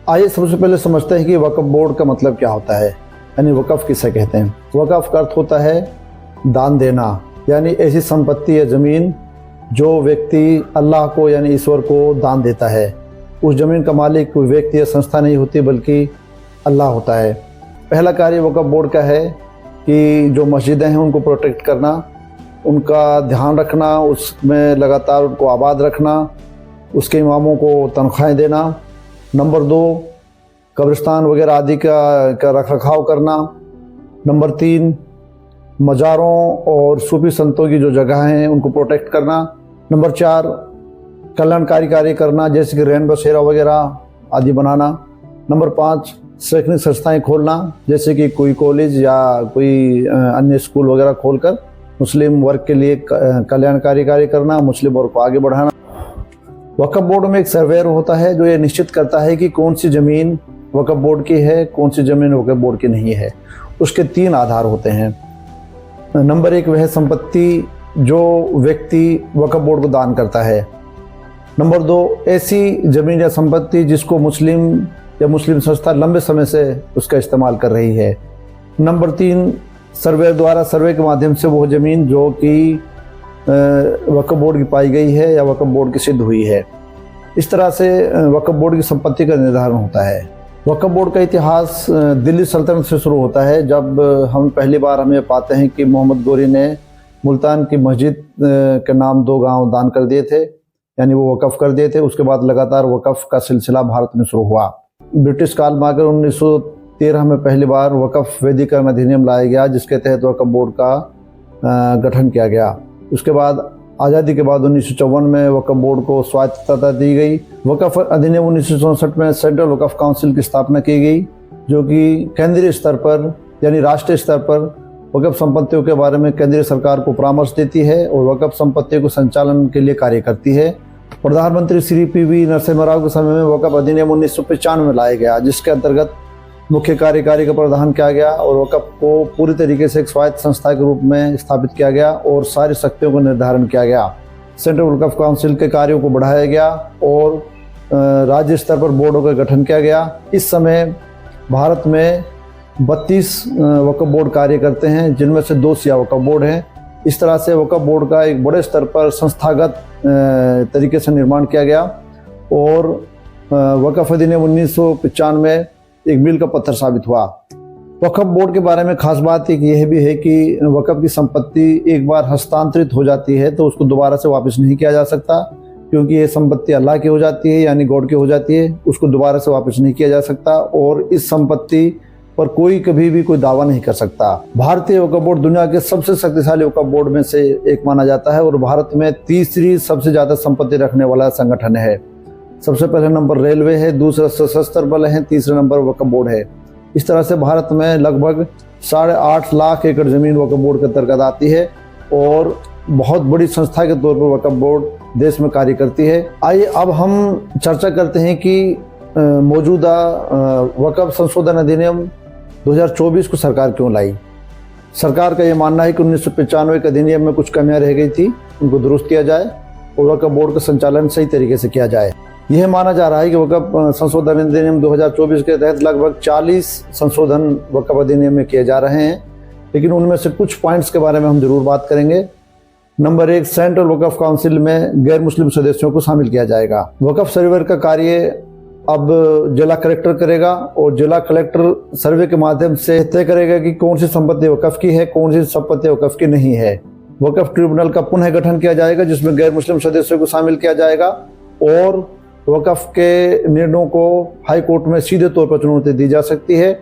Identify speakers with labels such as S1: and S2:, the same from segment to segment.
S1: आइए सबसे पहले समझते हैं कि वक्फ बोर्ड का मतलब क्या होता है, यानी वक्फ किसे कहते हैं। वक्फ का अर्थ होता है दान देना, यानी ऐसी संपत्ति या ज़मीन जो व्यक्ति अल्लाह को यानी ईश्वर को दान देता है। उस ज़मीन का मालिक कोई व्यक्ति या संस्था नहीं होती बल्कि अल्लाह होता है। पहला कार्य वक्फ बोर्ड का है कि जो मस्जिदें हैं उनको प्रोटेक्ट करना, उनका ध्यान रखना, उसमें लगातार उनको आबाद रखना, उसके इमामों को तनख्वाहें देना। नंबर 2, कब्रिस्तान वगैरह आदि का रखरखाव करना। नंबर 3, मज़ारों और सूफी संतों की जो जगह हैं उनको प्रोटेक्ट करना। नंबर 4, कल्याणकारी कार्य करना जैसे कि रैन बसेरा वगैरह आदि बनाना। नंबर 5, शैक्षणिक संस्थाएं खोलना जैसे कि कोई कॉलेज या कोई अन्य स्कूल वगैरह खोलकर मुस्लिम वर्ग के लिए कल्याणकारी कार्य करना, मुस्लिम वर्ग को आगे बढ़ाना। वक्फ बोर्ड में एक सर्वेयर होता है जो ये निश्चित करता है कि कौन सी ज़मीन वक्फ बोर्ड की है, कौन सी ज़मीन वक्फ बोर्ड की नहीं है। उसके 3 आधार होते हैं। नंबर 1 वह संपत्ति जो व्यक्ति वक्फ बोर्ड को दान करता है। नंबर 2 ऐसी ज़मीन या संपत्ति जिसको मुस्लिम या मुस्लिम संस्था लंबे समय से उसका इस्तेमाल कर रही है। नंबर 3 सर्वे द्वारा सर्वे के माध्यम से वो ज़मीन जो कि वक्फ बोर्ड की पाई गई है या वक्फ बोर्ड की सिद्ध हुई है। इस तरह से वक्फ बोर्ड की संपत्ति का निर्धारण होता है। वक्फ बोर्ड का इतिहास दिल्ली सल्तनत से शुरू होता है, जब हम पहली बार हमें पाते हैं कि मोहम्मद गोरी ने मुल्तान की मस्जिद के नाम 2 गांव दान कर दिए थे, यानी वो वक्फ कर दिए थे। उसके बाद लगातार वक्फ का सिलसिला भारत में शुरू हुआ। ब्रिटिश काल में आकर 1913 में पहली बार वक्फ वैधीकरण अधिनियम लाया गया, जिसके तहत वक्फ बोर्ड का गठन किया गया। उसके बाद आज़ादी के बाद 1954 में वक्फ बोर्ड को स्वायत्तता दी गई। वक्फ अधिनियम 1964 में सेंट्रल वक्फ काउंसिल की स्थापना की गई, जो कि केंद्रीय स्तर पर यानी राष्ट्रीय स्तर पर वक्फ संपत्तियों के बारे में केंद्रीय सरकार को परामर्श देती है और वक्फ संपत्तियों को संचालन के लिए कार्य करती है। प्रधानमंत्री श्री पी.वी. नरसिम्हा राव के समय में वक्फ अधिनियम 1995 में लाया गया, जिसके अंतर्गत मुख्य कार्यकारी का प्रावधान किया गया और वक्फ को पूरी तरीके से एक स्वायत्त संस्था के रूप में स्थापित किया गया और सारी शक्तियों को निर्धारण किया गया। सेंट्रल वक्फ काउंसिल के कार्यों को बढ़ाया गया और राज्य स्तर पर बोर्डों का गठन किया गया। इस समय भारत में 32 वक्फ बोर्ड कार्य करते हैं, जिनमें से 2 शिया वक्फ बोर्ड हैं। इस तरह से वक्फ बोर्ड का एक बड़े स्तर पर संस्थागत तरीके से निर्माण किया गया और वक्फ अधिनियम 1995 में एक मील का पत्थर साबित हुआ। वक्फ बोर्ड के बारे में खास बात एक यह भी है कि वक्फ की संपत्ति एक बार हस्तांतरित हो जाती है तो उसको दोबारा से वापस नहीं किया जा सकता, क्योंकि ये संपत्ति अल्लाह की हो जाती है यानी गॉड की हो जाती है। उसको दोबारा से वापस नहीं किया जा सकता और इस संपत्ति पर कोई कभी भी कोई दावा नहीं कर सकता। भारतीय वक्फ बोर्ड दुनिया के सबसे शक्तिशाली वक्फ बोर्ड में से एक माना जाता है और भारत में 3री सबसे ज़्यादा संपत्ति रखने वाला संगठन है। सबसे पहले नंबर रेलवे है, दूसरा सशस्त्र बल है, तीसरा नंबर वक्फ बोर्ड है। इस तरह से भारत में लगभग 8.5 लाख एकड़ ज़मीन वक्फ बोर्ड के अंतर्गत आती है और बहुत बड़ी संस्था के तौर पर वक्फ बोर्ड देश में कार्य करती है। आइए अब हम चर्चा करते हैं कि मौजूदा वक्फ संशोधन अधिनियम 2024 को सरकार क्यों लाई। सरकार का ये मानना है कि 1995 के अधिनियम में कुछ कमियां रह गई थी, उनको दुरुस्त किया जाए और वक्फ बोर्ड का संचालन सही तरीके से किया जाए। यह माना जा रहा है कि वक्फ संशोधन अधिनियम 2024 के तहत लगभग 40 संशोधन वक्फ अधिनियम में किए जा रहे हैं, लेकिन उनमें से कुछ पॉइंट्स के बारे में हम जरूर बात करेंगे। नंबर 1, सेंट्रल वक्फ काउंसिल में गैर मुस्लिम सदस्यों को शामिल किया जाएगा। वक्फ सर्वे का कार्य अब जिला कलेक्टर करेगा और जिला कलेक्टर सर्वे के माध्यम से तय करेगा कि कौन सी संपत्ति वक्फ की है, कौन सी संपत्ति वक्फ की नहीं है। वक्फ ट्रिब्यूनल का पुनः गठन किया जाएगा, जिसमें गैर मुस्लिम सदस्यों को शामिल किया जाएगा और वक्फ के निर्णयों को हाई कोर्ट में सीधे तौर पर चुनौती दी जा सकती है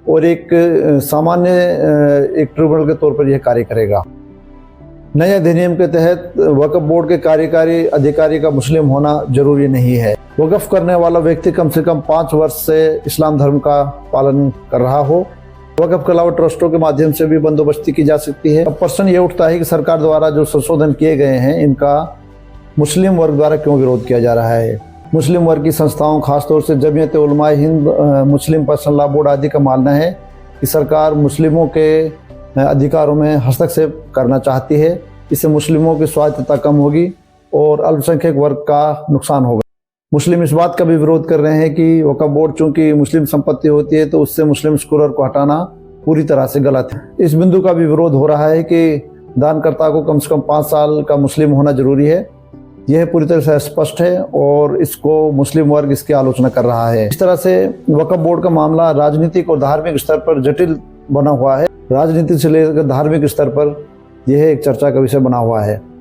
S1: और एक सामान्य एक ट्रिब्यूनल के तौर पर यह कार्य करेगा। नए अधिनियम के तहत वक्फ बोर्ड के कार्यकारी अधिकारी का मुस्लिम होना जरूरी नहीं है। वक्फ करने वाला व्यक्ति कम से कम 5 वर्ष से इस्लाम धर्म का पालन कर रहा हो। वक्फ के अलावा ट्रस्टों के माध्यम से भी बंदोबस्ती की जा सकती है। अब प्रश्न ये उठता है कि सरकार द्वारा जो संशोधन किए गए हैं इनका मुस्लिम वर्ग द्वारा क्यों विरोध किया जा रहा है। मुस्लिम वर्ग की संस्थाओं, खासतौर से जमीयत उलमाए हिंद, मुस्लिम पर्सनल लॉ बोर्ड आदि का मानना है कि सरकार मुस्लिमों के अधिकारों में हस्तक्षेप करना चाहती है। इससे मुस्लिमों की स्वायत्तता कम होगी और अल्पसंख्यक वर्ग का नुकसान होगा। मुस्लिम इस बात का भी विरोध कर रहे हैं कि वक्फ बोर्ड चूंकि मुस्लिम संपत्ति होती है तो उससे मुस्लिम स्कॉलर को हटाना पूरी तरह से गलत है। इस बिंदु का भी विरोध हो रहा है कि दानकर्ता को कम से कम 5 साल का मुस्लिम होना जरूरी है। यह पूरी तरह से स्पष्ट है और इसको मुस्लिम वर्ग इसकी आलोचना कर रहा है। इस तरह से वक्फ बोर्ड का मामला राजनीतिक और धार्मिक स्तर पर जटिल बना हुआ है। राजनीति से लेकर धार्मिक स्तर पर यह एक चर्चा का विषय बना हुआ है।